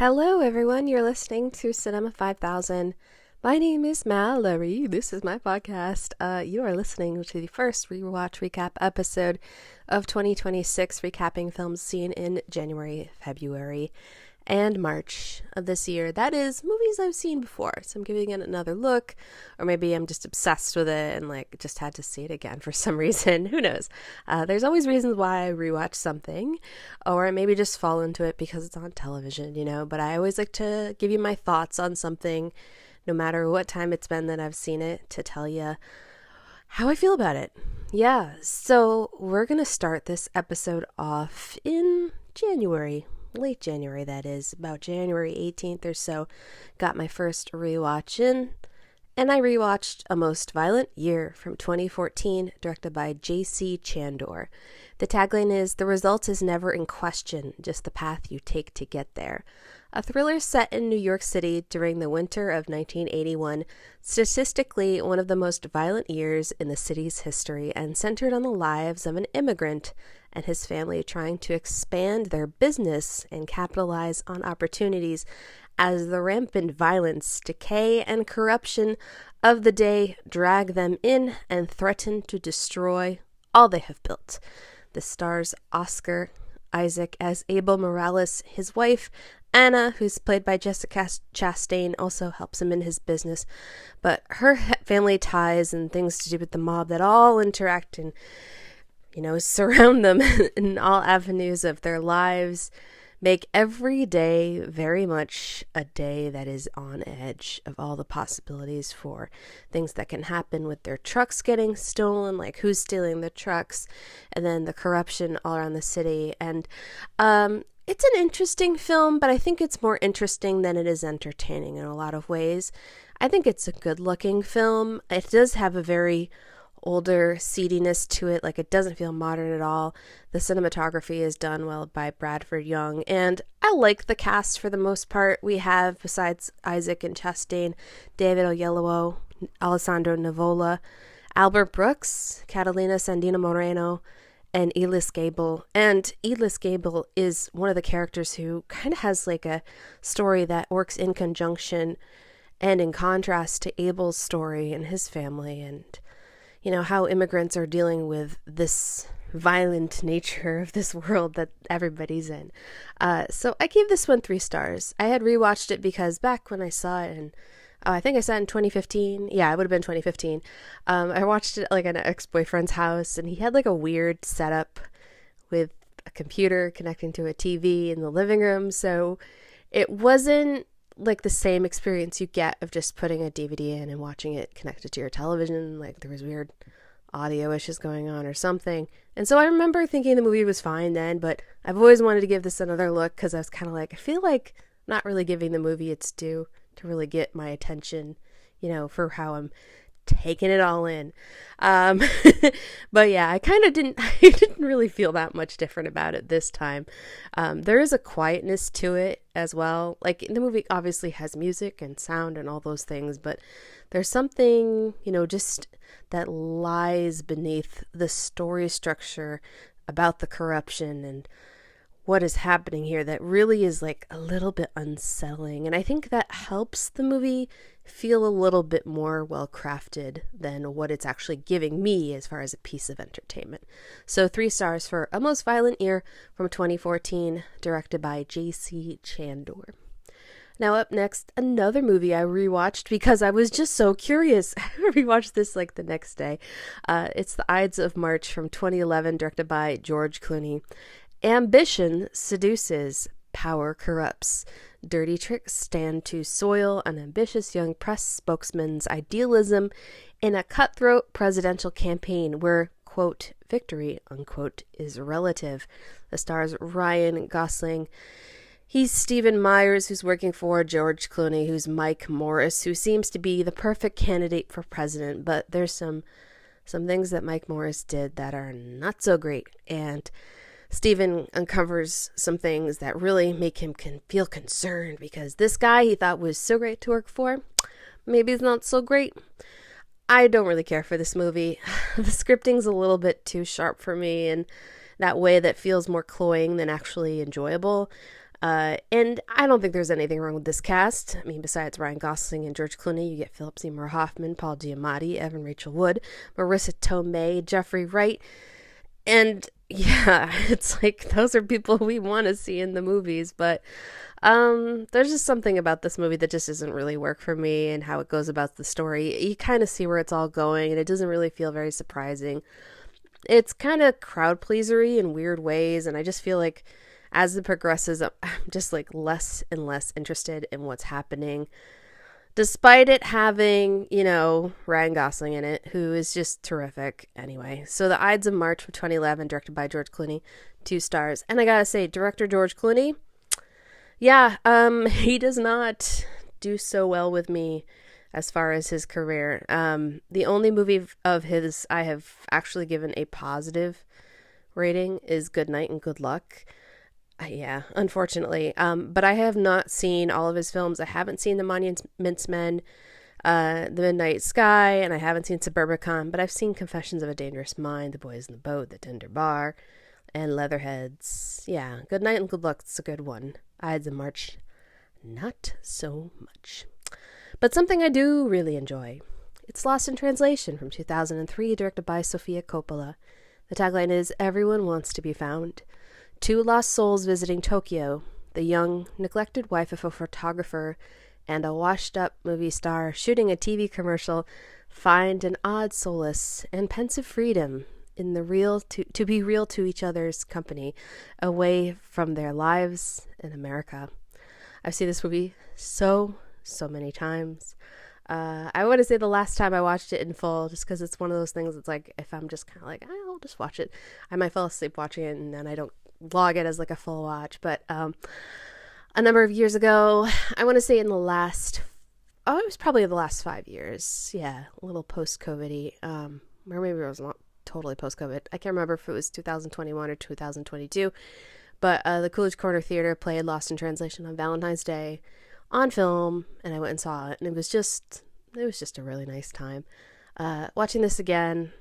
Hello, everyone. You're listening to Cinema 5000. My name is Mallory. This is my podcast. You are listening to the first Rewatch Recap episode of 2026, recapping films seen in January, February, and March of this year. That is movies I've seen before, so I'm giving it another look, or maybe I'm just obsessed with it and just had to see it again for some reason. Who knows? There's always reasons why I rewatch something, or I maybe just fall into it because it's on television, but I always like to give you my thoughts on something, no matter what time it's been that I've seen it, to tell you how I feel about it. Yeah, so we're gonna start this episode off in January. Late January, that is, about January 18th or so. Got my first rewatch in, and I rewatched A Most Violent Year from 2014, directed by J.C. Chandor. The tagline is, "The result is never in question, just the path you take to get there." A thriller set in New York City during the winter of 1981, statistically one of the most violent years in the city's history, and centered on the lives of an immigrant and his family trying to expand their business and capitalize on opportunities as the rampant violence, decay, and corruption of the day drag them in and threaten to destroy all they have built. This stars Oscar Isaac as Abel Morales. His wife, Anna, who's played by Jessica Chastain, also helps him in his business, but her family ties and things to do with the mob that all interact and surround them in all avenues of their lives make every day very much a day that is on edge of all the possibilities for things that can happen with their trucks getting stolen, like who's stealing the trucks, and then the corruption all around the city. And it's an interesting film, but I think it's more interesting than it is entertaining in a lot of ways. I think it's a good-looking film. It does have a very older seediness to it, it doesn't feel modern at all. The cinematography is done well by Bradford Young, and I like the cast for the most part. We have, besides Isaac and Chastain, David Oyelowo, Alessandro Nivola, Albert Brooks, Catalina Sandino Moreno, and Elis Gable. And Elis Gable is one of the characters who kind of has a story that works in conjunction and in contrast to Abel's story and his family, and how immigrants are dealing with this violent nature of this world that everybody's in. So I gave this one 3 stars. I had rewatched it because back when I saw it, and I think I saw it in 2015. Yeah, it would have been 2015. I watched it at an ex-boyfriend's house, and he had a weird setup with a computer connecting to a TV in the living room. So it wasn't the same experience you get of just putting a DVD in and watching it connected to your television. There was weird audio issues going on or something. And so I remember thinking the movie was fine then, but I've always wanted to give this another look because I was kind of I feel like I'm not really giving the movie its due to really get my attention, for how I'm taking it all in. But yeah, I didn't really feel that much different about it this time. There is a quietness to it as well. The movie obviously has music and sound and all those things, but there's something, just that lies beneath the story structure about the corruption and what is happening here that really is a little bit unsettling. And I think that helps the movie feel a little bit more well crafted than what it's actually giving me as far as a piece of entertainment. So 3 stars for A Most Violent Year from 2014, directed by J.C. Chandor. Now up next, another movie I rewatched because I was just so curious. I rewatched this the next day. It's The Ides of March from 2011, directed by George Clooney. Ambition seduces, power corrupts. Dirty tricks stand to soil an ambitious young press spokesman's idealism in a cutthroat presidential campaign where, quote, victory, unquote, is relative. The stars Ryan Gosling. He's Stephen Myers, who's working for George Clooney, who's Mike Morris, who seems to be the perfect candidate for president, but there's some things that Mike Morris did that are not so great, and Stephen uncovers some things that really make him feel concerned because this guy he thought was so great to work for, maybe he's not so great. I don't really care for this movie. The scripting's a little bit too sharp for me in that way that feels more cloying than actually enjoyable. And I don't think there's anything wrong with this cast. I mean, besides Ryan Gosling and George Clooney, you get Philip Seymour Hoffman, Paul Giamatti, Evan Rachel Wood, Marissa Tomei, Jeffrey Wright. And yeah, it's like those are people we want to see in the movies. But there's just something about this movie that just doesn't really work for me and how it goes about the story. You kind of see where it's all going, and it doesn't really feel very surprising. It's kind of crowd pleasery in weird ways, and I just feel like as it progresses, I'm just like less and less interested in what's happening, despite it having, Ryan Gosling in it, who is just terrific anyway. So The Ides of March from 2011, directed by George Clooney, 2 stars. And I gotta say, director George Clooney, yeah, he does not do so well with me as far as his career. The only movie of his I have actually given a positive rating is Good Night and Good Luck. Yeah, unfortunately. But I have not seen all of his films. I haven't seen The Monuments Men, The Midnight Sky, and I haven't seen Suburbicon, but I've seen Confessions of a Dangerous Mind, The Boys in the Boat, The Tender Bar, and Leatherheads. Yeah, Good Night and Good Luck, it's a good one. Ides of March, not so much. But something I do really enjoy. It's Lost in Translation from 2003, directed by Sofia Coppola. The tagline is, "Everyone wants to be found." 2 lost souls visiting Tokyo, the young, neglected wife of a photographer and a washed-up movie star shooting a TV commercial, find an odd solace and pensive freedom in the to be real to each other's company, away from their lives in America. I've seen this movie so many times. I want to say the last time I watched it in full, just because it's one of those things that's like, if I'm just kind of like, I'll just watch it, I might fall asleep watching it and then I don't log it as like a full watch. But a number of years ago, I want to say it was probably the last 5 years. Yeah, a little post-COVID-y. Or maybe it was not totally post-COVID. I can't remember if it was 2021 or 2022. But the Coolidge Corner Theater played Lost in Translation on Valentine's Day on film, and I went and saw it, and it was just a really nice time. Watching this again,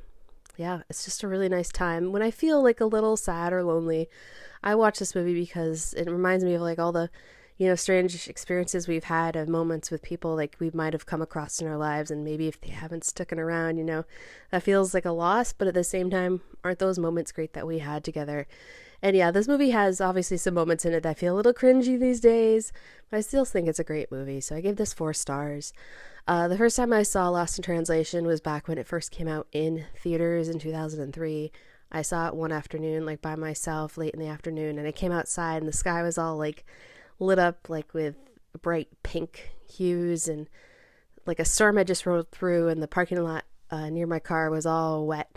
yeah, it's just a really nice time. When I feel like a little sad or lonely, I watch this movie because it reminds me of like all the, strange experiences we've had, of moments with people like we might have come across in our lives, and maybe if they haven't stuck around, that feels like a loss, but at the same time, aren't those moments great that we had together? And yeah, this movie has obviously some moments in it that feel a little cringy these days, but I still think it's a great movie, so I gave this 4 stars. The first time I saw Lost in Translation was back when it first came out in theaters in 2003. I saw it one afternoon, like by myself, late in the afternoon, and I came outside and the sky was all like lit up like with bright pink hues, and like a storm had just rolled through, and the parking lot near my car was all wet.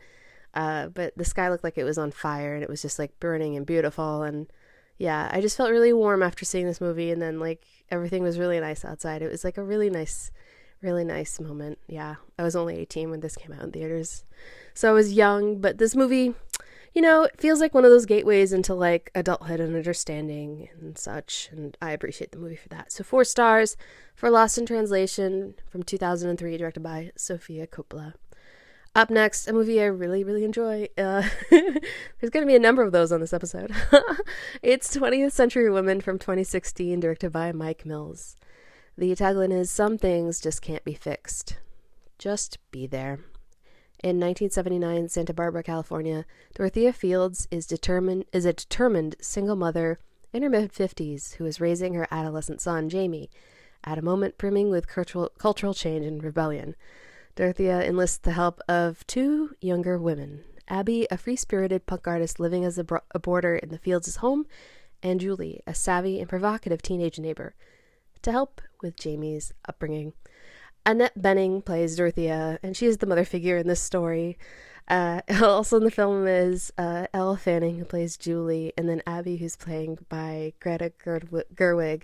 But the sky looked like it was on fire, and it was just like burning and beautiful. And yeah, I just felt really warm after seeing this movie, and then like everything was really nice outside. It was like a really nice moment. Yeah, I was only 18 when this came out in theaters, so I was young, but this movie, it feels like one of those gateways into like adulthood and understanding and such, and I appreciate the movie for that. So 4 stars for Lost in Translation from 2003, directed by Sofia Coppola. Up next, a movie I really, really enjoy. There's going to be a number of those on this episode. It's 20th Century Women from 2016, directed by Mike Mills. The tagline is, "Some things just can't be fixed. Just be there." In 1979, Santa Barbara, California, Dorothea Fields is a determined single mother in her mid-50s who is raising her adolescent son, Jamie, at a moment brimming with cultural change and rebellion. Dorothea enlists the help of 2 younger women, Abby, a free-spirited punk artist living as a boarder in the Fields' home, and Julie, a savvy and provocative teenage neighbor, to help with Jamie's upbringing. Annette Bening plays Dorothea, and she is the mother figure in this story. Also in the film is Elle Fanning, who plays Julie, and then Abby, who's playing by Greta Gerwig.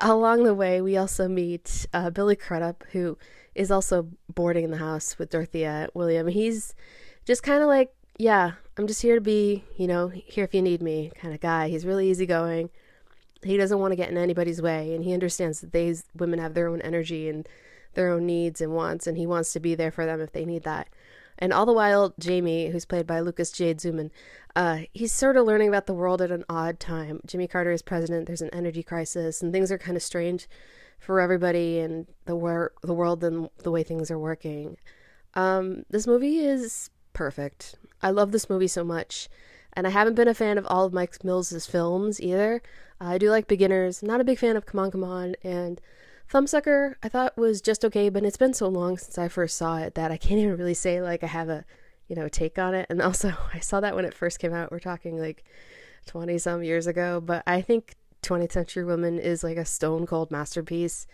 Along the way, we also meet Billy Crudup, who is also boarding in the house with Dorothea William. He's just kind of like, yeah, I'm just here to be, here if you need me kind of guy. He's really easygoing. He doesn't want to get in anybody's way, and he understands that these women have their own energy and their own needs and wants, and he wants to be there for them if they need that. And all the while, Jamie, who's played by Lucas Jade Zuman, he's sort of learning about the world at an odd time. Jimmy Carter is president, there's an energy crisis, and things are kind of strange for everybody and the world and the way things are working. This movie is perfect. I love this movie so much. And I haven't been a fan of all of Mike Mills' films either. I do like Beginners. I'm not a big fan of Come On, Come On. And Thumbsucker I thought was just okay, but it's been so long since I first saw it that I can't even really say like I have a, take on it. And also I saw that when it first came out. We're talking like 20 some years ago, but I think 20th Century Women is like a stone cold masterpiece.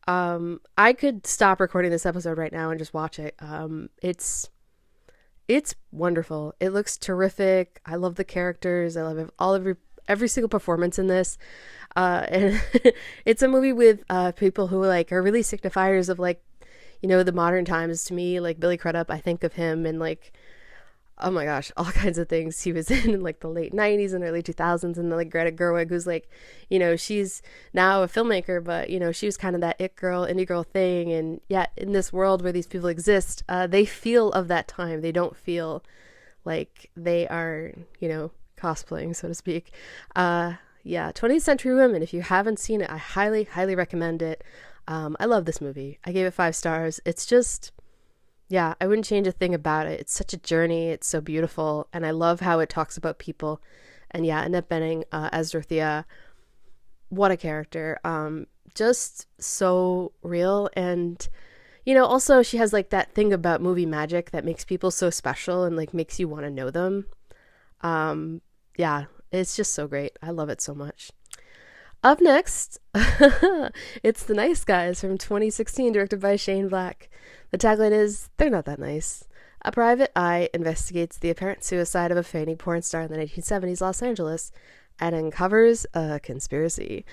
I could stop recording this episode right now and just watch it. It's wonderful. It looks terrific. I love the characters. I love every single performance in this. And it's a movie with people who like are really signifiers of like, the modern times to me. Like Billy Crudup, I think of him and like, oh my gosh, all kinds of things he was in like the late 90s and early 2000s. And then like Greta Gerwig, who's like, she's now a filmmaker, but she was kind of that it girl, indie girl thing. And yet in this world where these people exist, they feel of that time. They don't feel like they are, cosplaying, so to speak. Yeah, 20th Century Women, if you haven't seen it, I highly, highly recommend it. I love this movie. I gave it 5 stars. It's just, yeah, I wouldn't change a thing about it. It's such a journey. It's so beautiful. And I love how it talks about people. And yeah, Annette Bening as Dorothea, what a character. Just so real. And, also she has like that thing about movie magic that makes people so special and like makes you want to know them. Yeah, it's just so great. I love it so much. Up next, it's The Nice Guys from 2016, directed by Shane Black. The tagline is, "They're not that nice." A private eye investigates the apparent suicide of a feigning porn star in the 1970s Los Angeles and uncovers a conspiracy.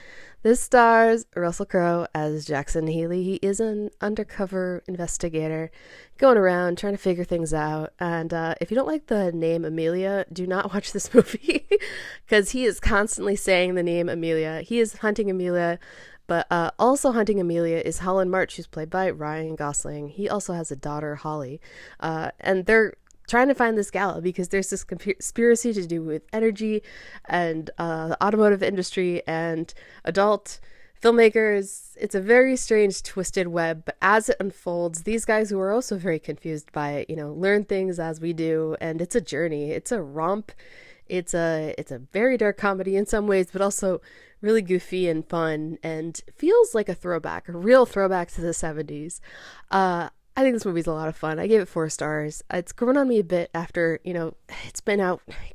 This stars Russell Crowe as Jackson Healy. He is an undercover investigator going around trying to figure things out. And if you don't like the name Amelia, do not watch this movie because he is constantly saying the name Amelia. He is hunting Amelia, but also hunting Amelia is Helen March, who's played by Ryan Gosling. He also has a daughter, Holly. And they're trying to find this gal because there's this conspiracy to do with energy and the automotive industry and adult filmmakers. It's a very strange, twisted web, but as it unfolds, these guys who are also very confused by it, learn things as we do, and it's a journey. It's a romp. It's a very dark comedy in some ways, but also really goofy and fun and feels like a real throwback to the 70s. I think this movie's a lot of fun. I gave it 4 stars. It's grown on me a bit after, it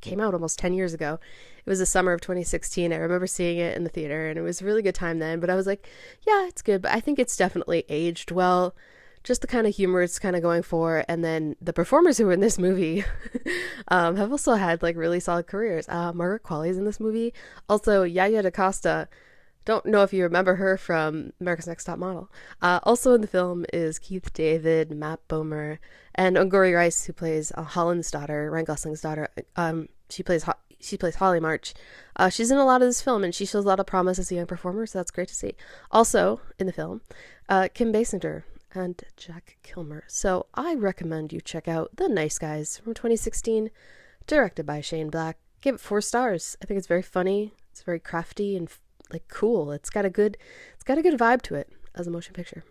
came out almost 10 years ago. It was the summer of 2016. I remember seeing it in the theater and it was a really good time then, but I was like, yeah, it's good, but I think it's definitely aged well. Just the kind of humor it's kind of going for. And then the performers who are in this movie have also had like really solid careers. Margaret Qualley's in this movie. Also, Yaya DaCosta. Don't know if you remember her from America's Next Top Model. Also in the film is Keith David, Matt Bomer, and Unguri Rice, who plays Holland's daughter, Ryan Gosling's daughter. She plays Holly March. She's in a lot of this film, and she shows a lot of promise as a young performer, so that's great to see. Also in the film, Kim Basinger and Jack Kilmer. So I recommend you check out The Nice Guys from 2016, directed by Shane Black. Give it 4 stars. I think it's very funny. It's very crafty and like cool. It's got a good vibe to it as a motion picture.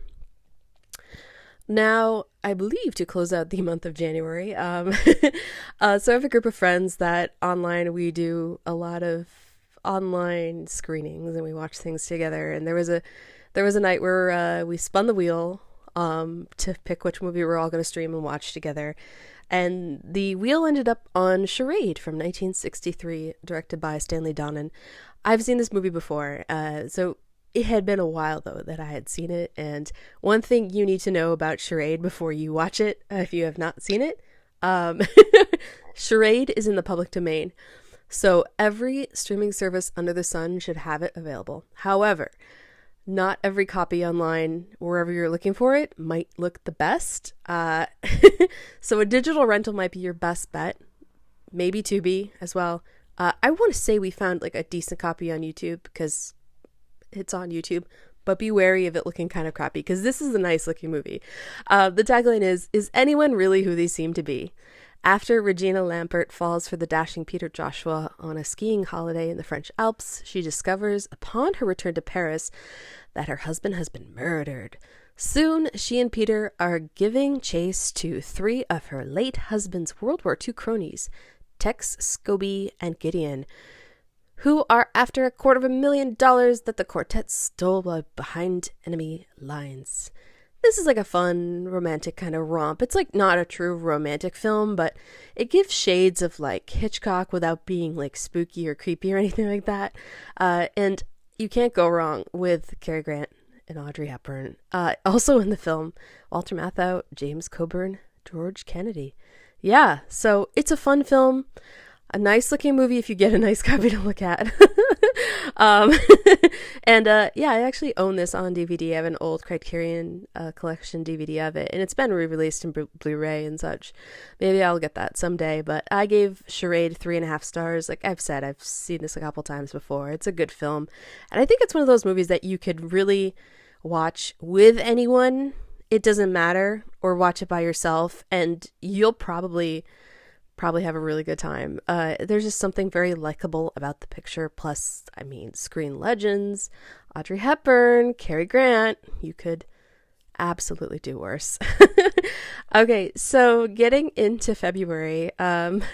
Now, I believe to close out the month of January, so I have a group of friends that online we do a lot of online screenings and we watch things together. And there was a night where we spun the wheel to pick which movie we're all going to stream and watch together. And the wheel ended up on Charade from 1963, directed by Stanley Donen. I've seen this movie before, so it had been a while, though, that I had seen it. And one thing you need to know about Charade before you watch it, if you have not seen it, Charade is in the public domain. So every streaming service under the sun should have it available. However, not every copy online, wherever you're looking for it, might look the best. So a digital rental might be your best bet. Maybe Tubi as well. I want to say we found like a decent copy on YouTube because it's on YouTube, but be wary of it looking kind of crappy, because this is a nice looking movie. The tagline is anyone really who they seem to be? After Regina Lampert falls for the dashing Peter Joshua on a skiing holiday in the French Alps, she discovers upon her return to Paris that her husband has been murdered. Soon, she and Peter are giving chase to 3 of her late husband's World War II cronies, Tex, Scobie, and Gideon, who are after $250,000 that the quartet stole behind enemy lines. This is like a fun, romantic kind of romp. It's like not a true romantic film, but it gives shades of like Hitchcock without being like spooky or creepy or anything like that. And you can't go wrong with Cary Grant and Audrey Hepburn. Also in the film, Walter Matthau, James Coburn, George Kennedy. Yeah, so it's a fun film. A nice looking movie if you get a nice copy to look at. Yeah, I actually own this on DVD. I have an old Criterion collection DVD of it, and it's been re-released in Blu-ray and such. Maybe I'll get that someday, but I gave Charade 3.5 stars. Like I've said, I've seen this a couple times before. It's a good film, and I think it's one of those movies that you could really watch with anyone. It doesn't matter, or watch it by yourself, and you'll probably have a really good time. There's just something very likable about the picture. Plus, I mean, screen legends, Audrey Hepburn, Cary Grant. You could absolutely do worse. Okay, so getting into February, around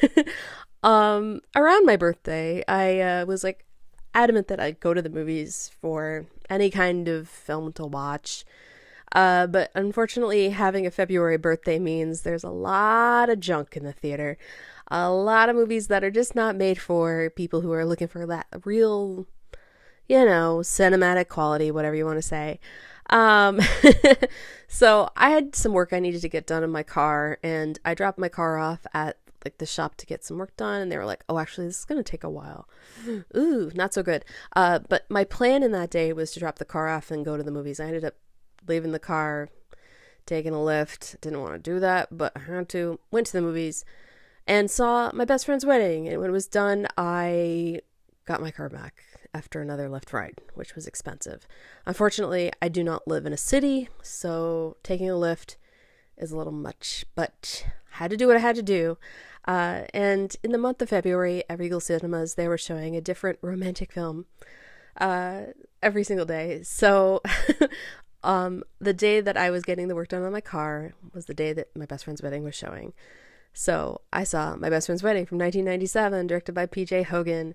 my birthday, I was like adamant that I'd go to the movies for any kind of film to watch. But unfortunately, having a February birthday means there's a lot of junk in the theater. A lot of movies that are just not made for people who are looking for that real, cinematic quality, whatever you want to say. So I had some work I needed to get done in my car, and I dropped my car off at like the shop to get some work done, and they were like, oh, actually, this is going to take a while. Ooh, not so good. But my plan in that day was to drop the car off and go to the movies. I ended up leaving the car, taking a lift. Didn't want to do that, but I had to. Went to the movies and saw my best friend's wedding. And when it was done, I got my car back after another Lyft ride, which was expensive. Unfortunately, I do not live in a city, so taking a Lyft is a little much, but had to do what I had to do. And in the month of February, at Regal Cinemas, they were showing a different romantic film every single day. So the day that I was getting the work done on my car was the day that my best friend's wedding was showing. So I saw My Best Friend's Wedding from 1997, directed by P.J. Hogan.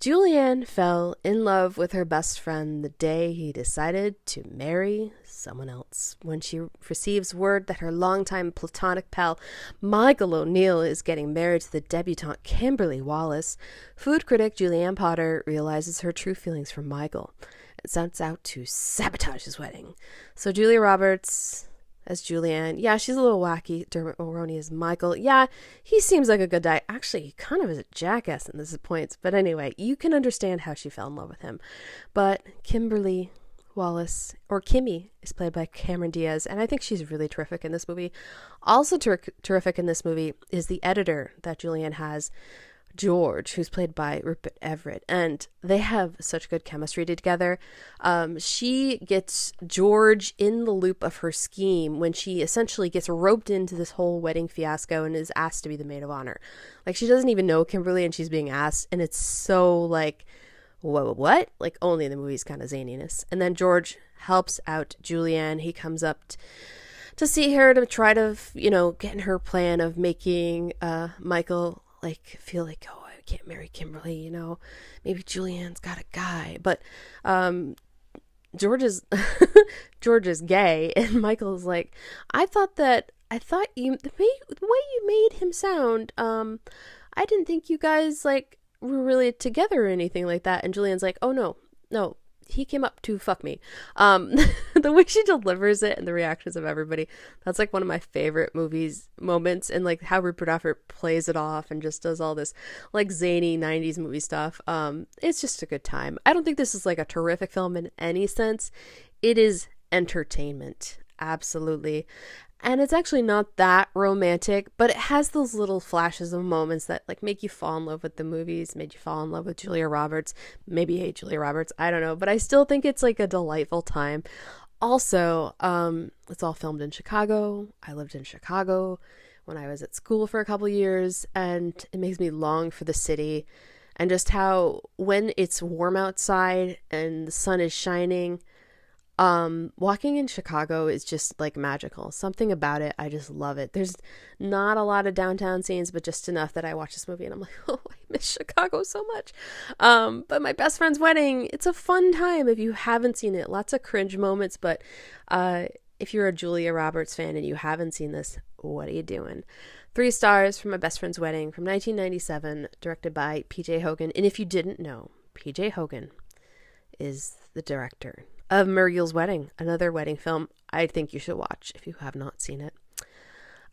Julianne fell in love with her best friend the day he decided to marry someone else. When she receives word that her longtime platonic pal Michael O'Neill is getting married to the debutante Kimberly Wallace, food critic Julianne Potter realizes her true feelings for Michael and sets out to sabotage his wedding. So Julia Roberts as Julianne. Yeah, she's a little wacky. Dermot Mulroney as Michael. Yeah, he seems like a good guy. Actually, he kind of is a jackass in this points. But anyway, you can understand how she fell in love with him. But Kimberly Wallace, or Kimmy, is played by Cameron Diaz, and I think she's really terrific in this movie. Also terrific in this movie is the editor that Julianne has, George, who's played by Rupert Everett, and they have such good chemistry together. She gets George in the loop of her scheme when she essentially gets roped into this whole wedding fiasco and is asked to be the maid of honor. Like, she doesn't even know Kimberly and she's being asked, and it's so like, what? Like, only in the movie's kind of zaniness. And then George helps out Julianne. He comes up to see her to try to, get in her plan of making Michael like feel like, oh, I can't marry Kimberly, maybe Julianne's got a guy. But George is George is gay, and Michael's like, I thought you, the way you made him sound, I didn't think you guys like were really together or anything like that. And Julianne's like, oh no, he came up to fuck me. The way she delivers it and the reactions of everybody, that's like one of my favorite moments, and like how Rupert Everett plays it off and just does all this like zany 90s movie stuff. It's just a good time. I don't think this is like a terrific film in any sense. It is entertainment, absolutely. And it's actually not that romantic, but it has those little flashes of moments that like make you fall in love with the movies, made you fall in love with Julia Roberts, maybe hate Julia Roberts, I don't know, but I still think it's like a delightful time. Also, it's all filmed in Chicago. I lived in Chicago when I was at school for a couple years, and it makes me long for the city and just how when it's warm outside and the sun is shining, walking in Chicago is just like magical. Something about it, I just love it. There's not a lot of downtown scenes, but just enough that I watch this movie and I'm like, oh, I miss Chicago so much. But My Best Friend's Wedding, it's a fun time if you haven't seen it. Lots of cringe moments, but if you're a Julia Roberts fan and you haven't seen this, what are you doing? 3 stars for My Best Friend's Wedding from 1997, directed by P.J. Hogan. And if you didn't know, P.J. Hogan is the director of Muriel's Wedding, another wedding film I think you should watch if you have not seen it.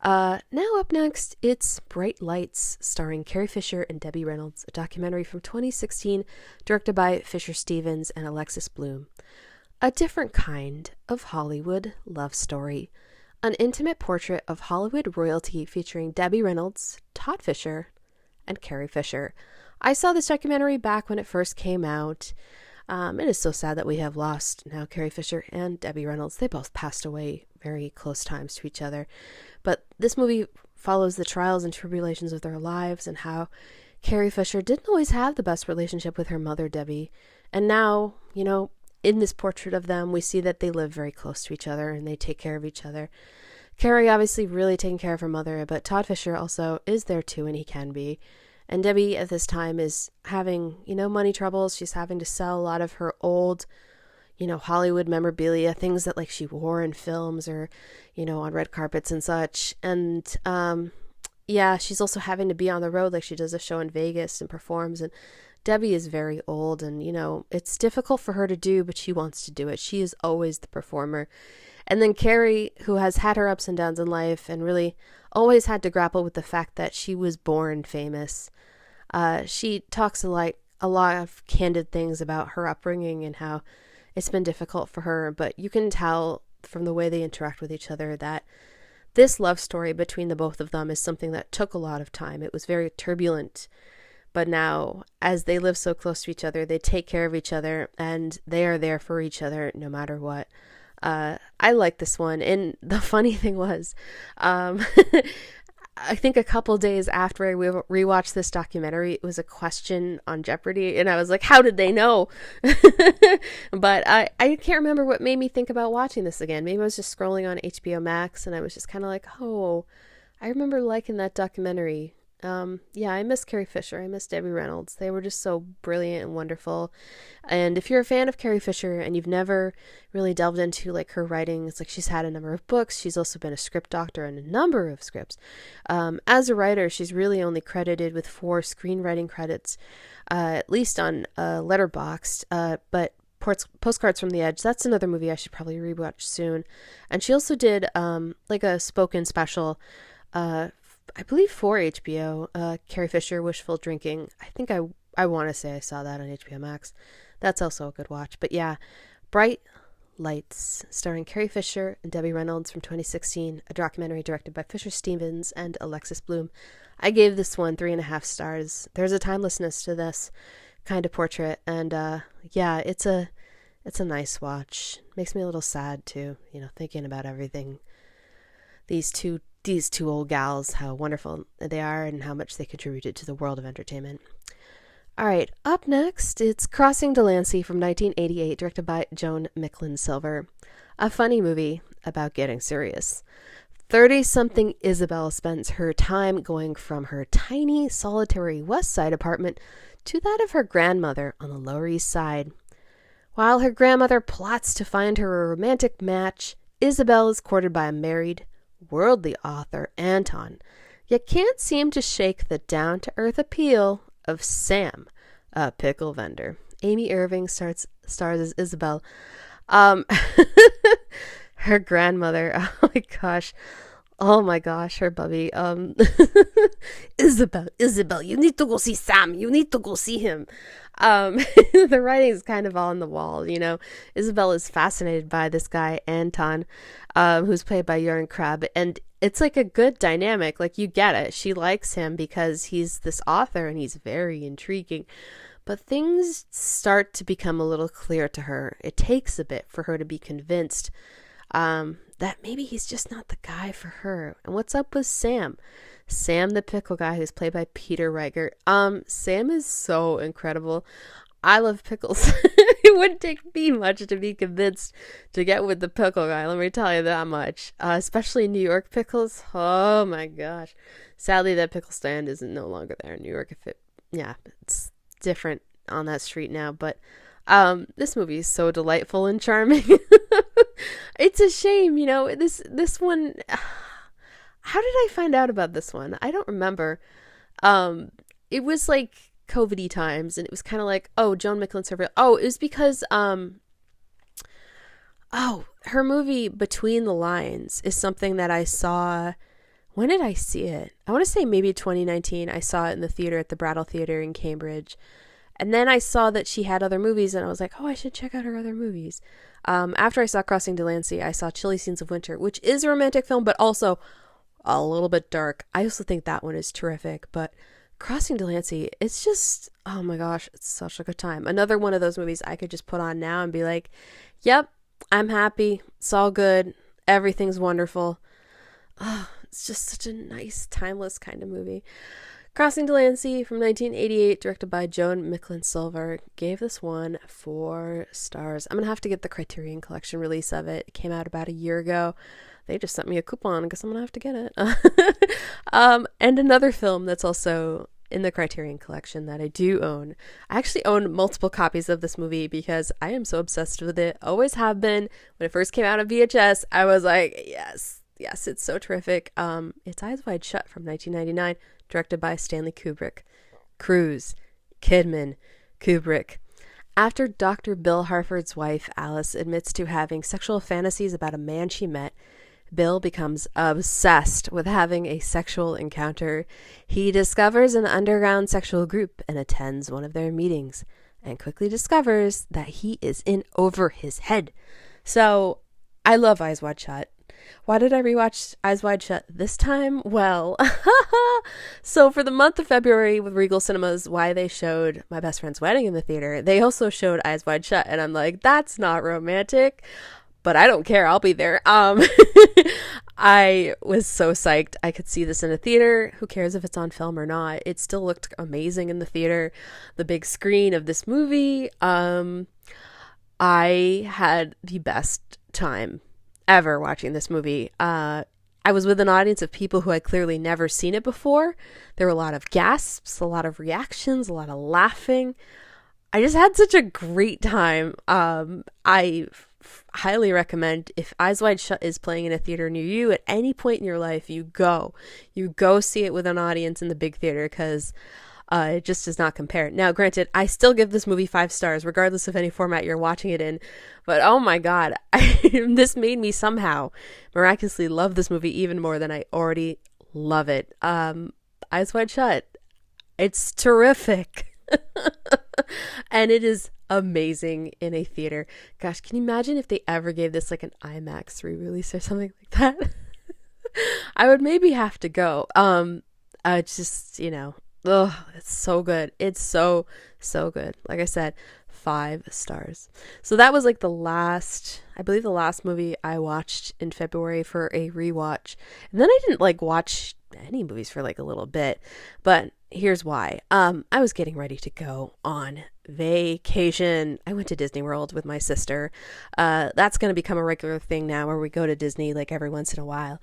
Now up next, it's Bright Lights, starring Carrie Fisher and Debbie Reynolds, a documentary from 2016, directed by Fisher Stevens and Alexis Bloom. A different kind of Hollywood love story. An intimate portrait of Hollywood royalty featuring Debbie Reynolds, Todd Fisher, and Carrie Fisher. I saw this documentary back when it first came out. It is so sad that we have lost now Carrie Fisher and Debbie Reynolds. They both passed away very close times to each other. But this movie follows the trials and tribulations of their lives and how Carrie Fisher didn't always have the best relationship with her mother, Debbie. And now, in this portrait of them, we see that they live very close to each other and they take care of each other. Carrie obviously really taking care of her mother, but Todd Fisher also is there too, and he can be. And Debbie at this time is having, money troubles. She's having to sell a lot of her old, Hollywood memorabilia, things that like she wore in films or, on red carpets and such. And, she's also having to be on the road. Like she does a show in Vegas and performs. And Debbie is very old and, it's difficult for her to do, but she wants to do it. She is always the performer. And then Carrie, who has had her ups and downs in life and really always had to grapple with the fact that she was born famous. She talks a lot of candid things about her upbringing and how it's been difficult for her, but you can tell from the way they interact with each other that this love story between the both of them is something that took a lot of time. It was very turbulent, but now as they live so close to each other, they take care of each other and they are there for each other no matter what. I like this one. And the funny thing was, I think a couple days after I rewatched this documentary, it was a question on Jeopardy, and I was like, how did they know? But I can't remember what made me think about watching this again. Maybe I was just scrolling on HBO Max, and I was just kind of like, oh, I remember liking that documentary. I miss Carrie Fisher. I miss Debbie Reynolds. They were just so brilliant and wonderful. And if you're a fan of Carrie Fisher and you've never really delved into like her writing, it's like she's had a number of books. She's also been a script doctor in a number of scripts. As a writer, she's really only credited with 4 screenwriting credits, at least on Letterboxd. But Postcards from the Edge, that's another movie I should probably rewatch soon. And she also did like a spoken special I believe for HBO, Carrie Fisher, Wishful Drinking. I think I want to say I saw that on HBO Max. That's also a good watch. But yeah, Bright Lights, starring Carrie Fisher and Debbie Reynolds from 2016, a documentary directed by Fisher Stevens and Alexis Bloom. I gave this one 3.5 stars. There's a timelessness to this kind of portrait, and it's a nice watch. Makes me a little sad too, thinking about everything. These two old gals, how wonderful they are and how much they contributed to the world of entertainment. All right, up next, it's Crossing Delancey from 1988, directed by Joan Micklin Silver. A funny movie about getting serious. 30-something Isabel spends her time going from her tiny, solitary West Side apartment to that of her grandmother on the Lower East Side. While her grandmother plots to find her a romantic match, Isabel is courted by a married, worldly author, Anton, yet can't seem to shake the down-to-earth appeal of Sam, a pickle vendor. Amy Irving stars as Isabel. Her grandmother, oh my gosh. Oh my gosh, her bubby. Isabel, you need to go see Sam. You need to go see him. The writing is kind of on the wall, you know. Isabel is fascinated by this guy, Anton, who's played by Jurgen Krab, and it's like a good dynamic. Like, you get it. She likes him because he's this author and he's very intriguing. But things start to become a little clear to her. It takes a bit for her to be convinced that maybe he's just not the guy for her. And what's up with Sam? Sam, the pickle guy, who's played by Peter Riegert. Sam is so incredible. I love pickles. It wouldn't take me much to be convinced to get with the pickle guy. Let me tell you that much. Especially New York pickles. Oh my gosh. Sadly, that pickle stand isn't no longer there in New York. It's different on that street now. But this movie is so delightful and charming. It's a shame, you know. This one. How did I find out about this one? I don't remember. It was like COVID-y times, and it was kind of like, oh, Joan Micklin survey. Oh, it was because her movie Between the Lines is something that I saw. When did I see it? I want to say maybe 2019. I saw it in the theater at the Brattle Theater in Cambridge. And then I saw that she had other movies, and I was like, oh, I should check out her other movies. After I saw Crossing Delancey, I saw Chilly Scenes of Winter, which is a romantic film, but also a little bit dark. I also think that one is terrific, but Crossing Delancey, it's just, oh my gosh, it's such a good time. Another one of those movies I could just put on now and be like, yep, I'm happy. It's all good. Everything's wonderful. Oh, it's just such a nice, timeless kind of movie. Crossing Delancey from 1988, directed by Joan Micklin Silver, gave this one 4 stars. I'm going to have to get the Criterion Collection release of it. It came out about a year ago. They just sent me a coupon. I guess I'm going to have to get it. And another film that's also in the Criterion Collection that I do own. I actually own multiple copies of this movie because I am so obsessed with it. Always have been. When it first came out on VHS, I was like, yes, it's so terrific. It's Eyes Wide Shut from 1999, directed by Stanley Kubrick. Cruise, Kidman, Kubrick. After Dr. Bill Harford's wife, Alice, admits to having sexual fantasies about a man she met, Bill becomes obsessed with having a sexual encounter. He discovers an underground sexual group and attends one of their meetings, and quickly discovers that he is in over his head. So, I love Eyes Wide Shut. Why did I rewatch Eyes Wide Shut this time? Well, so for the month of February with Regal Cinemas, why they showed My Best Friend's Wedding in the theater, they also showed Eyes Wide Shut, and I'm like, that's not romantic. But I don't care. I'll be there. I was so psyched. I could see this in a theater. Who cares if it's on film or not? It still looked amazing in the theater. The big screen of this movie. I had the best time ever watching this movie. I was with an audience of people who had clearly never seen it before. There were a lot of gasps, a lot of reactions, a lot of laughing. I just had such a great time. I highly recommend, if Eyes Wide Shut is playing in a theater near you at any point in your life, you go see it with an audience in the big theater, because it just does not compare. Now, granted, I still give this movie 5 stars regardless of any format you're watching it in, but oh my god, this made me somehow miraculously love this movie even more than I already love it. Eyes Wide Shut, it's terrific. And it is amazing in a theater. Gosh, can you imagine if they ever gave this like an IMAX re-release or something like that? I would maybe have to go. Just, you know, it's so good. It's so good. Like I said, 5 stars. So that was like the last movie I watched in February for a rewatch. And then I didn't like watch any movies for like a little bit, but here's why. I was getting ready to go on vacation. I went to Disney World with my sister. That's going to become a regular thing now, where we go to Disney like every once in a while.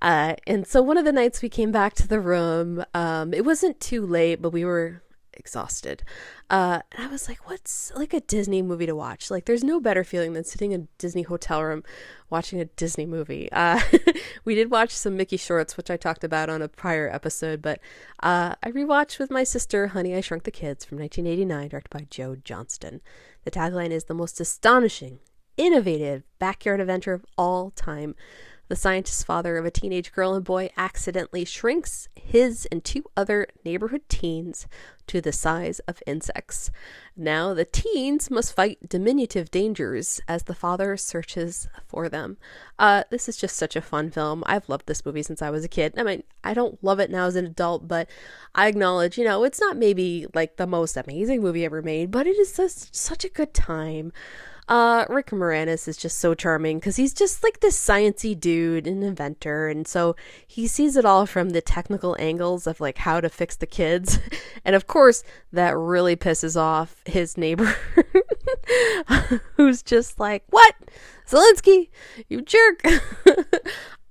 And so one of the nights we came back to the room, it wasn't too late, but we were exhausted. And I was like, what's like a Disney movie to watch? Like, there's no better feeling than sitting in a Disney hotel room watching a Disney movie. We did watch some Mickey shorts, which I talked about on a prior episode, but I rewatched with my sister Honey, I Shrunk the Kids from 1989, directed by Joe Johnston. The tagline is the most astonishing, innovative backyard adventure of all time. The scientist father of a teenage girl and boy accidentally shrinks his and two other neighborhood teens to the size of insects. Now the teens must fight diminutive dangers as the father searches for them. This is just such a fun film. I've loved this movie since I was a kid. I mean, I don't love it now as an adult, but I acknowledge, it's not maybe like the most amazing movie ever made, but it is such a good time. Rick Moranis is just so charming because he's just like this sciencey dude, an inventor, and so he sees it all from the technical angles of like how to fix the kids, and of course that really pisses off his neighbor who's just like, "What, Zelensky, you jerk!"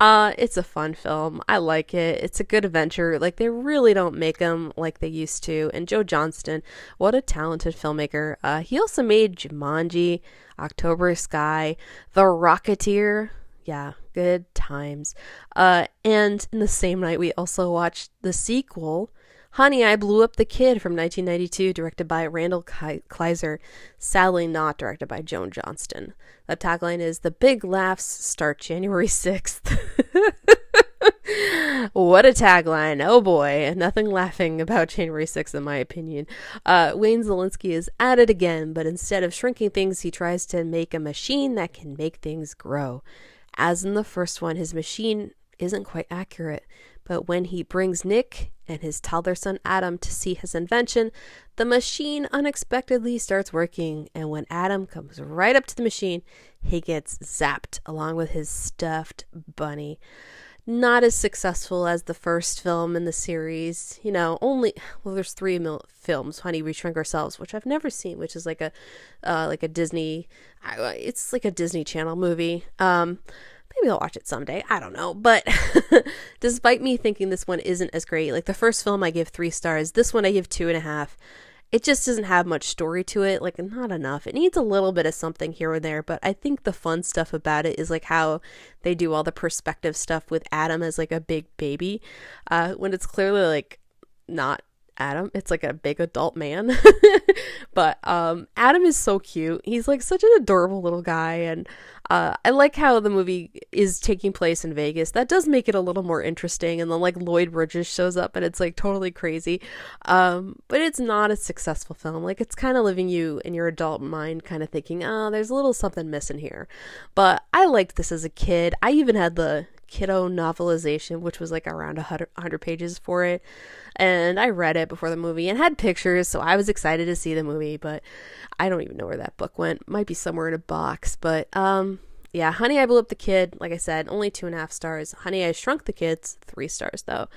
It's a fun film. I like it. It's a good adventure. Like, they really don't make them like they used to. And Joe Johnston, what a talented filmmaker. He also made Jumanji, October Sky, The Rocketeer. Yeah, good times. And in the same night, we also watched the sequel, Honey, I Blew Up the Kid from 1992, directed by Randall Kleiser, sadly not directed by Joan Johnston. The tagline is, "The big laughs start January 6th. What a tagline. Oh boy, nothing laughing about January 6th in my opinion. Wayne Zelensky is at it again, but instead of shrinking things, he tries to make a machine that can make things grow. As in the first one, his machine isn't quite accurate, but when he brings Nick and his toddler son Adam to see his invention, the machine unexpectedly starts working, and when Adam comes right up to the machine, he gets zapped along with his stuffed bunny. Not as successful as the first film in the series, there's three films, Honey, We Shrunk Ourselves, which I've never seen, which is like a Disney, it's like a Disney Channel movie. Maybe I'll watch it someday. I don't know. But despite me thinking this one isn't as great, like the first film I give 3 stars. This one I give 2.5. It just doesn't have much story to it. Like, not enough. It needs a little bit of something here and there. But I think the fun stuff about it is like how they do all the perspective stuff with Adam as like a big baby. When it's clearly like not Adam, it's like a big adult man. But Adam is so cute. He's like such an adorable little guy, and I like how the movie is taking place in Vegas. That does make it a little more interesting. And then like Lloyd Bridges shows up and it's like totally crazy, but it's not a successful film. Like, it's kind of leaving you in your adult mind kind of thinking, oh, there's a little something missing here. But I liked this as a kid. I even had the kiddo novelization, which was like around 100 pages for it, and I read it before the movie and had pictures, so I was excited to see the movie, but I don't even know where that book went. Might be somewhere in a box. But yeah, Honey, I Blew Up the Kid, like I said, only 2.5 stars. Honey, I Shrunk the Kids, 3 stars though.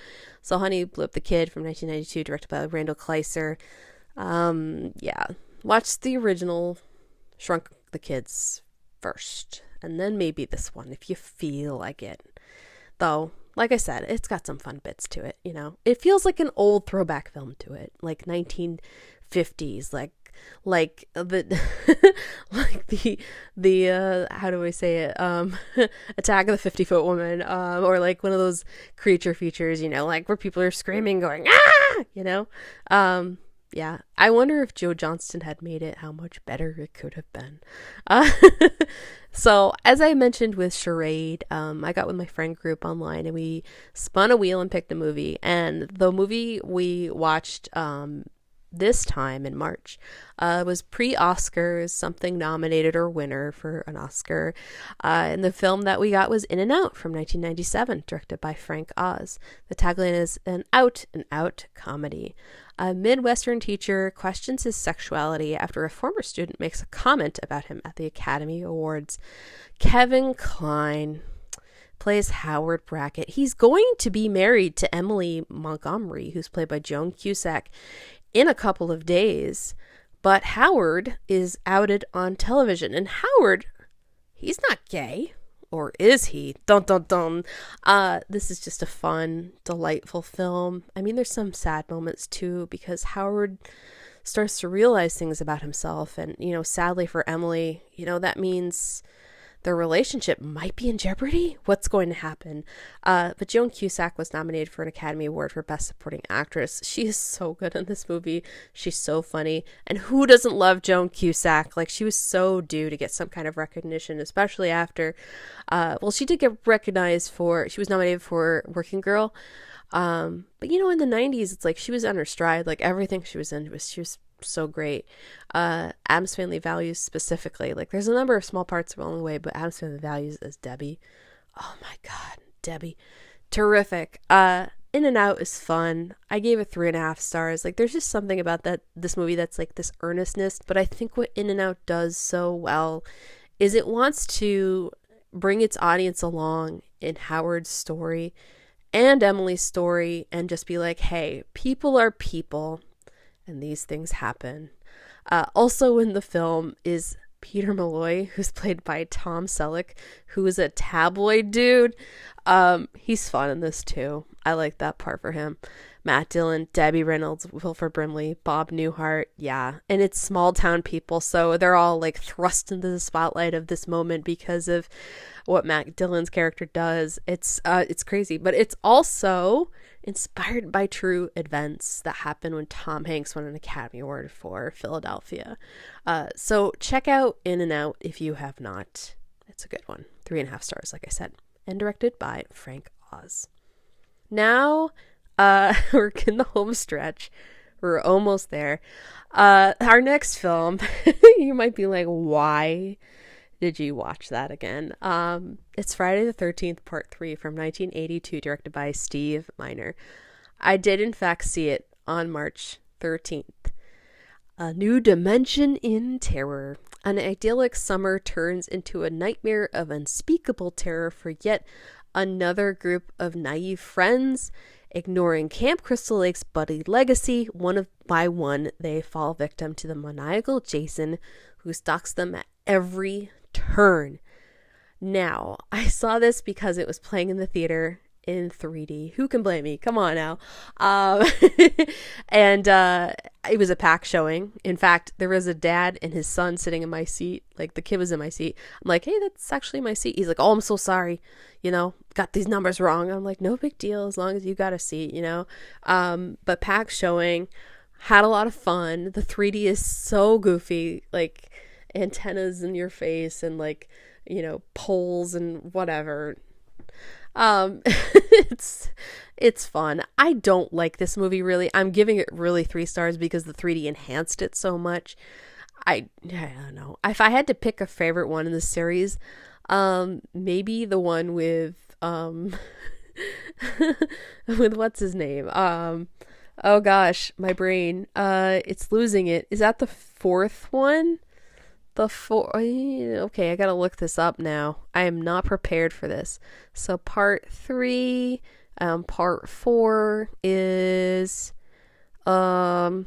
So Honey Blew Up the Kid from 1992, directed by Randall Kleiser. Yeah, watch the original Shrunk the Kids first, and then maybe this one if you feel like it. Though, like I said, it's got some fun bits to it, It feels like an old throwback film to it, like 1950s, like the the how do I say it? Attack of the 50-Foot Woman, or like one of those creature features, like where people are screaming, going, ah, yeah, I wonder if Joe Johnston had made it, how much better it could have been. So, as I mentioned with Charade, I got with my friend group online and we spun a wheel and picked a movie. And the movie we watched this time in March was pre-Oscars, something nominated or winner for an Oscar. And the film that we got was In and Out from 1997, directed by Frank Oz. The tagline is an out-and-out comedy. A Midwestern teacher questions his sexuality after a former student makes a comment about him at the Academy Awards. Kevin Kline plays Howard Brackett. He's going to be married to Emily Montgomery, who's played by Joan Cusack, in a couple of days. But Howard is outed on television. And Howard, he's not gay. Or is he? Dun dun dun. This is just a fun, delightful film. I mean, there's some sad moments too, because Howard starts to realize things about himself. And, sadly for Emily, that means their relationship might be in jeopardy. What's going to happen? But Joan Cusack was nominated for an Academy Award for Best Supporting Actress. She is so good in this movie. She's so funny. And who doesn't love Joan Cusack? Like, she was so due to get some kind of recognition, especially after, she did get recognized she was nominated for Working Girl. But in the 90s, it's like she was on her stride. Like, everything she was in she was so great. Addams Family Values specifically, like, there's a number of small parts along the way, but Addams Family Values as Debbie, oh my god, Debbie, terrific. In and Out is fun. I gave it 3.5 stars. Like, there's just something about this movie that's like this earnestness. But I think what In and Out does so well is it wants to bring its audience along in Howard's story and Emily's story, and just be like, hey, people are people, and these things happen. Also in the film is Peter Malloy, who's played by Tom Selleck, who is a tabloid dude. He's fun in this too. I like that part for him. Matt Dillon, Debbie Reynolds, Wilford Brimley, Bob Newhart. Yeah. And it's small town people, so they're all like thrust into the spotlight of this moment because of what Matt Dillon's character does. It's crazy, but it's also inspired by true events that happened when Tom Hanks won an Academy Award for Philadelphia. So check out In and Out if you have not. It's a good one. 3.5 stars, like I said, and directed by Frank Oz. Now, we're in the home stretch. We're almost there. Our next film, you might be like, why did you watch that again? It's Friday the 13th, Part 3 from 1982, directed by Steve Miner. I did, in fact, see it on March 13th. A new dimension in terror. An idyllic summer turns into a nightmare of unspeakable terror for yet another group of naive friends. Ignoring Camp Crystal Lake's buddy legacy, one by one, they fall victim to the maniacal Jason, who stalks them at every turn. Now, I saw this because it was playing in the theater in 3D. Who can blame me? Come on now. And it was a packed showing. In fact, there was a dad and his son sitting in my seat. Like, the kid was in my seat. I'm like, hey, that's actually my seat. He's like, oh, I'm so sorry. Got these numbers wrong. I'm like, no big deal as long as you got a seat, But packed showing, had a lot of fun. The 3D is so goofy, like antennas in your face and like, poles and whatever. It's fun. I don't like this movie really. I'm giving it really 3 stars because the 3D enhanced it so much. I don't know. If I had to pick a favorite one in the series, maybe the one with with what's his name? Oh gosh, my brain. It's losing it. Is that the 4th one? Okay, I gotta look this up now. I am not prepared for this. So part 3, part 4 is, the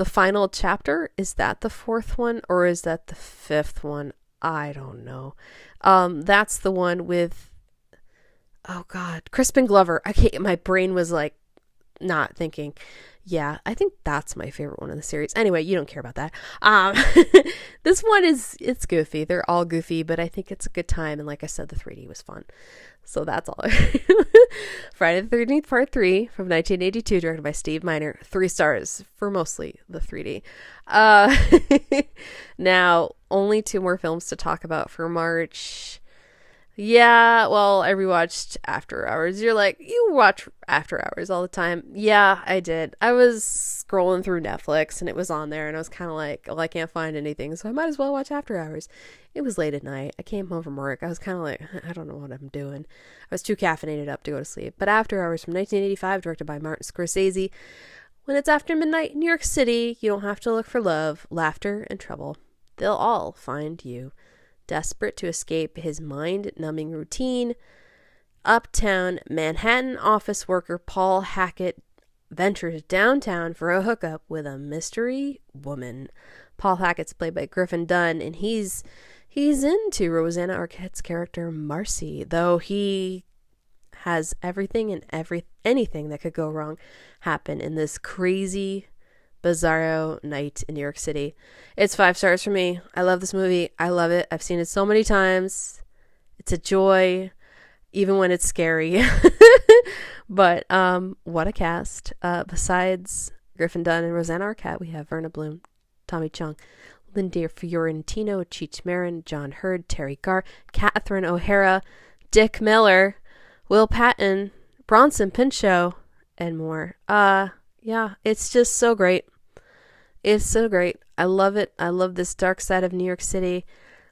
final chapter. Is that the 4th one or is that the 5th one? I don't know. That's the one with, oh god, Crispin Glover. My brain was like not thinking. Yeah, I think that's my favorite one in the series. Anyway, you don't care about that. This one it's goofy. They're all goofy, but I think it's a good time. And like I said, the 3D was fun. So that's all. Friday the 13th, Part 3 from 1982, directed by Steve Miner. 3 stars for mostly the 3D. Now, only 2 more films to talk about for March. Yeah, well, I rewatched After Hours. You're like, you watch After Hours all the time. Yeah, I did. I was scrolling through Netflix and it was on there and I was kind of like, well, I can't find anything, so I might as well watch After Hours. It was late at night. I came home from work. I was kind of like, I don't know what I'm doing. I was too caffeinated up to go to sleep. But After Hours from 1985, directed by Martin Scorsese. When it's after midnight in New York City, you don't have to look for love, laughter, and trouble. They'll all find you. Desperate to escape his mind-numbing routine, uptown Manhattan office worker Paul Hackett ventures downtown for a hookup with a mystery woman. Paul Hackett's played by Griffin Dunne, and he's into Rosanna Arquette's character Marcy, though he has everything and anything that could go wrong happen in this crazy bizarro night in New York City. It's 5 stars for me. I love this movie. I love it. I've seen it so many times. It's a joy, even when it's scary. But what a cast. Besides Griffin Dunn and Rosanna Arquette, we have Verna Bloom, Tommy Chung, Linda Fiorentino, Cheech Marin, John Hurd, Terry Garr, Catherine O'Hara, Dick Miller, Will Patton, Bronson Pinchot, and more. Yeah, it's just so great. It's so great. I love it. I love this dark side of New York City.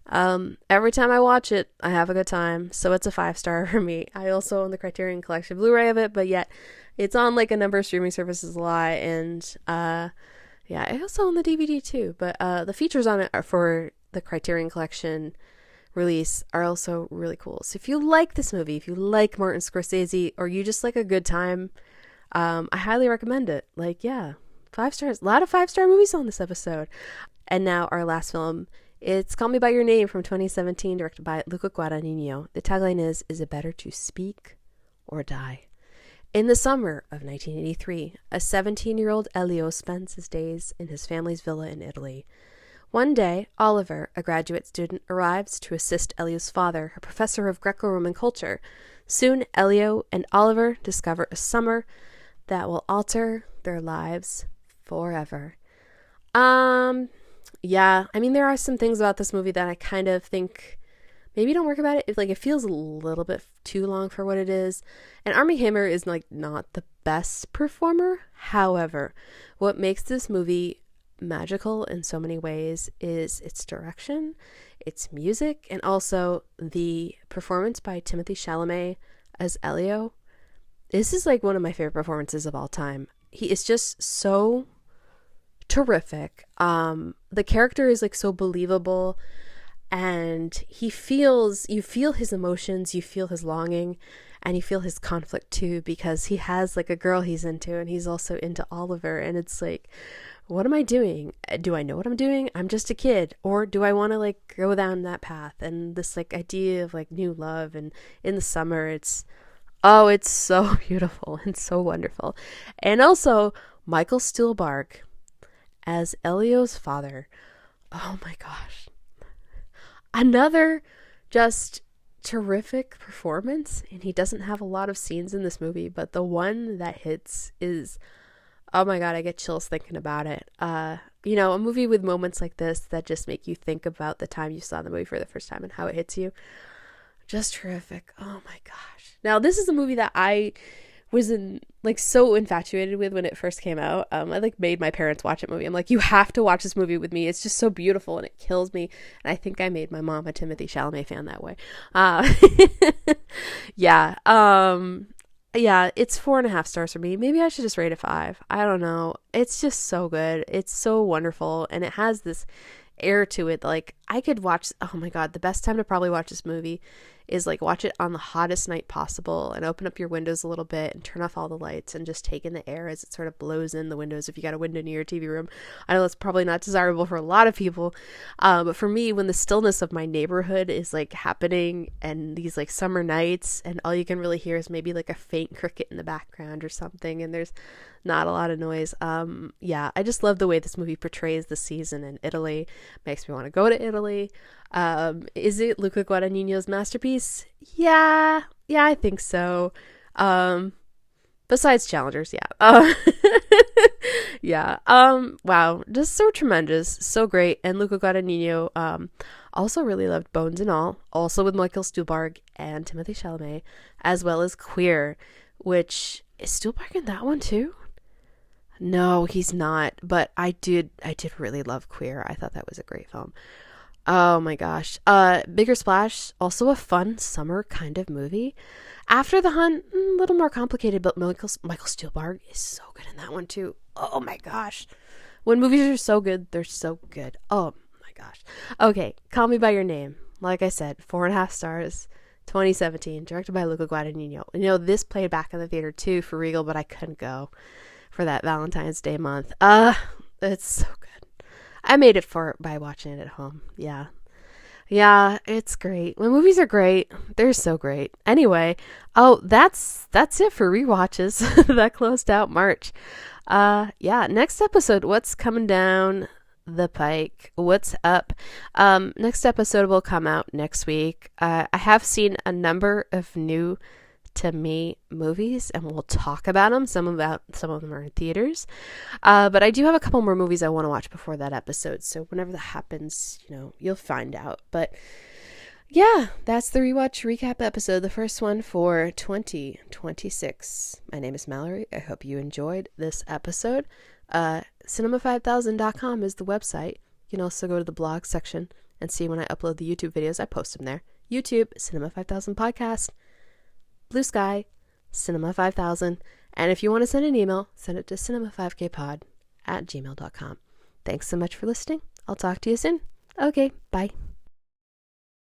Every time I watch it, I have a good time. So it's a 5-star for me. I also own the Criterion Collection Blu-ray of it, but yet it's on like a number of streaming services a lot. And yeah, I also own the DVD too. But the features on it are for the Criterion Collection release are also really cool. So if you like this movie, if you like Martin Scorsese, or you just like a good time, I highly recommend it. Like, yeah, 5 stars. A lot of 5-star movies on this episode. And now our last film. It's Call Me By Your Name from 2017, directed by Luca Guadagnino. The tagline is it better to speak or die? In the summer of 1983, a 17-year-old Elio spends his days in his family's villa in Italy. One day, Oliver, a graduate student, arrives to assist Elio's father, a professor of Greco-Roman culture. Soon, Elio and Oliver discover a summer that will alter their lives forever. Yeah, I mean, there are some things about this movie that I kind of think maybe don't work about it. It feels a little bit too long for what it is. And Armie Hammer is like not the best performer. However, what makes this movie magical in so many ways is its direction, its music, and also the performance by Timothée Chalamet as Elio. This is like one of my favorite performances of all time. He is just so terrific. The character is like so believable, and you feel his emotions, you feel his longing, and you feel his conflict too, because he has like a girl he's into, and he's also into Oliver, and it's like, what am I doing? Do I know what I'm doing? I'm just a kid, or do I want to like go down that path? And this like idea of like new love, and in the summer, it's so beautiful and so wonderful. And also Michael Stuhlbarg as Elio's father. Oh my gosh. Another just terrific performance. And he doesn't have a lot of scenes in this movie, but the one that hits is, oh my God, I get chills thinking about it. A movie with moments like this that just make you think about the time you saw the movie for the first time and how it hits you. Just terrific. Oh my gosh. Now, this is a movie that I was so infatuated with when it first came out. I like made my parents watch that movie. I'm like, you have to watch this movie with me. It's just so beautiful and it kills me. And I think I made my mom a Timothée Chalamet fan that way. Yeah. Yeah, it's 4.5 stars for me. Maybe I should just rate it 5. I don't know. It's just so good. It's so wonderful. And it has this air to it. Like, I could watch, oh my God, the best time to probably watch this movie is like watch it on the hottest night possible and open up your windows a little bit and turn off all the lights and just take in the air as it sort of blows in the windows if you got a window near your TV room. I know that's probably not desirable for a lot of people, but for me, when the stillness of my neighborhood is like happening and these like summer nights and all you can really hear is maybe like a faint cricket in the background or something and there's not a lot of noise. Yeah, I just love the way this movie portrays the season in Italy. Makes me want to go to Italy. Is it Luca Guadagnino's masterpiece? Yeah, I think so. Besides Challengers, yeah. Yeah. Wow, just so tremendous, so great. And Luca Guadagnino also really loved Bones and All, also with Michael Stuhlbarg and Timothée Chalamet, as well as Queer, which is Stuhlbarg in that one too? No, he's not, but I did really love Queer. I thought that was a great film. Oh my gosh. Bigger Splash, also a fun summer kind of movie. After the Hunt, a little more complicated, but Michael Stuhlbarg is so good in that one too. Oh my gosh. When movies are so good, they're so good. Oh my gosh. Okay, Call Me By Your Name. Like I said, 4.5 stars. 2017, directed by Luca Guadagnino. This played back in the theater too for Regal, but I couldn't go for that Valentine's Day month. It's so good. I made it by watching it at home. Yeah, it's great. When movies are great, they're so great. Anyway, that's it for rewatches. That closed out March. Yeah, next episode, what's coming down the pike? What's up? Next episode will come out next week. I have seen a number of new to me movies, and we'll talk about them. Some of them are in theaters, but I do have a couple more movies I want to watch before that episode. So whenever that happens, you'll find out. But yeah, that's the Rewatch Recap episode, the first one for 2026. My name is Mallory. I hope you enjoyed this episode. Cinema5000.com is the website. You can also go to the blog section and see when I upload the YouTube videos. I post them there. YouTube, Cinema 5000 Podcast. Bluesky, Cinema5000. And if you want to send an email, send it to cinema5kpod@gmail.com. Thanks so much for listening. I'll talk to you soon. Okay, bye.